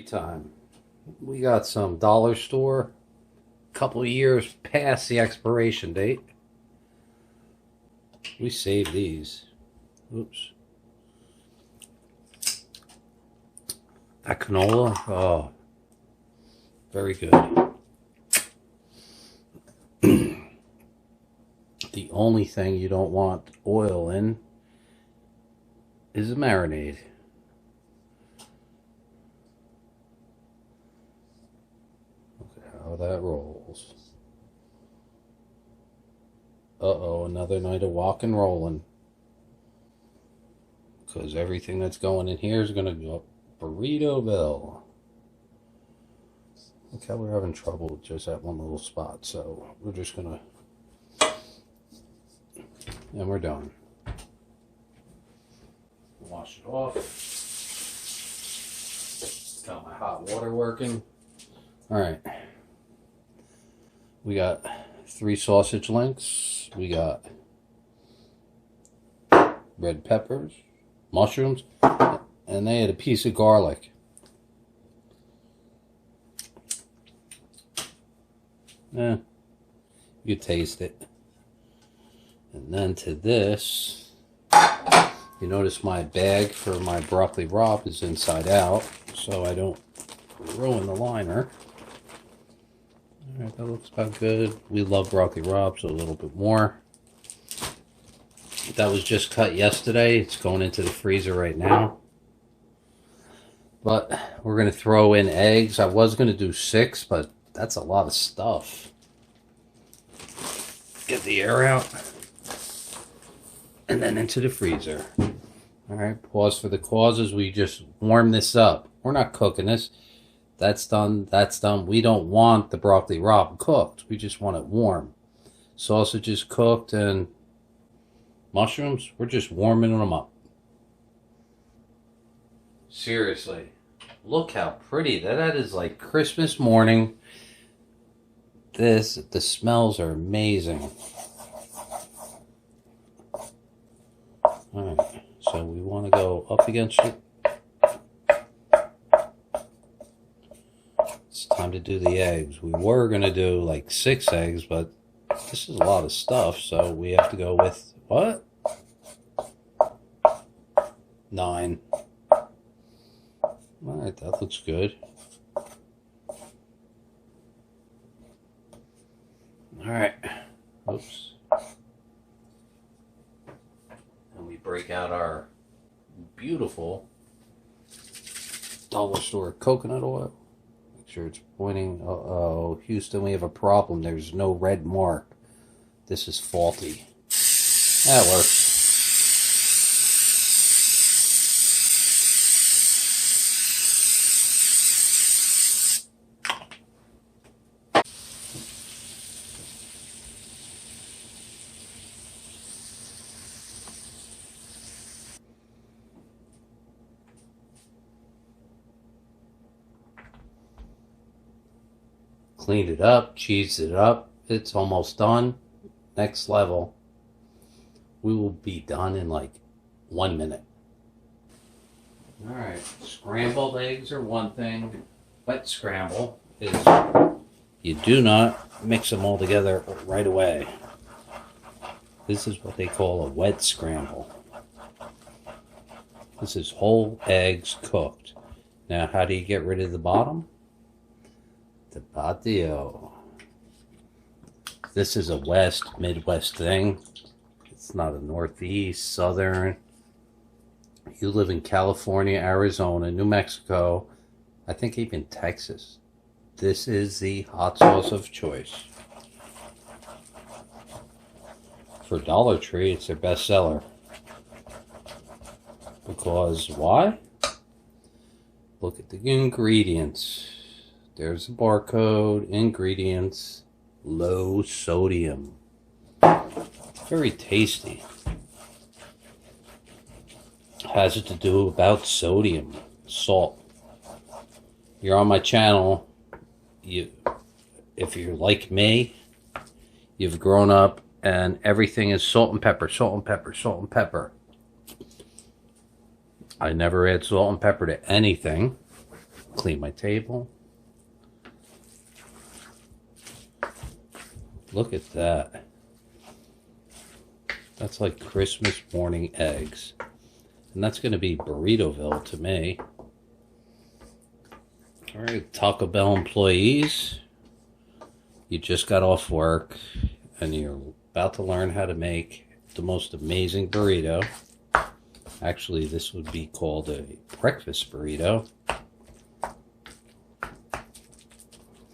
Time. We got some dollar store, couple of years past the expiration date. We saved these. Oops. That canola, oh, very good. The only thing you don't want oil in is a marinade. How that rolls. Uh-oh, another night of walk and rolling. Because everything that's going in here is going to go Burritoville. Look how we're having trouble with just that one little spot. So we're just going to... And we're done. Wash it off. Got my hot water working. Alright. We got 3 sausage links. We got red peppers, mushrooms, and they had a piece of garlic. You taste it. And then to this, you notice my bag for my broccoli rabe is inside out, so I don't ruin the liner. Alright, that looks about good. We love broccoli rabe, so a little bit more. That was just cut yesterday. It's going into the freezer right now. But we're going to throw in eggs. I was going to do 6, but that's a lot of stuff. Get the air out. And then into the freezer. Alright, pause for the causes. We just warm this up. We're not cooking this. That's done. That's done. We don't want the broccoli rabe cooked. We just want it warm. Sausage is cooked and mushrooms, we're just warming them up. Seriously. Look how pretty. That is like Christmas morning. The smells are amazing. Alright, so we want to go up against it. It's time to do the eggs. We were going to do like 6 eggs, but this is a lot of stuff, so we have to go with, what? 9. Alright, that looks good. Alright. Oops. And we break out our beautiful dollar store coconut oil. Make sure it's pointing. Uh-oh, Houston, we have a problem. There's no red mark. This is faulty. That works. Cleaned it up, cheesed it up. It's almost done. Next level. We will be done in like 1 minute. Alright, scrambled eggs are one thing. Wet scramble is you do not mix them all together right away. This is what they call a wet scramble. This is whole eggs cooked. Now, how do you get rid of the bottom? The patio. This is a Midwest thing. It's not a Northeast, Southern. You live in California, Arizona, New Mexico, I think even Texas. This is the hot sauce of choice. For Dollar Tree, it's their best seller. Because why? Look at the ingredients. There's the barcode, ingredients, low sodium. Very tasty. Has it to do about sodium, salt. You're on my channel. If you're like me, you've grown up and everything is salt and pepper, salt and pepper, salt and pepper. I never add salt and pepper to anything. Clean my table. Look at that. That's like Christmas morning eggs. And that's going to be Burritoville to me. All right, Taco Bell employees. You just got off work and you're about to learn how to make the most amazing burrito. Actually, this would be called a breakfast burrito.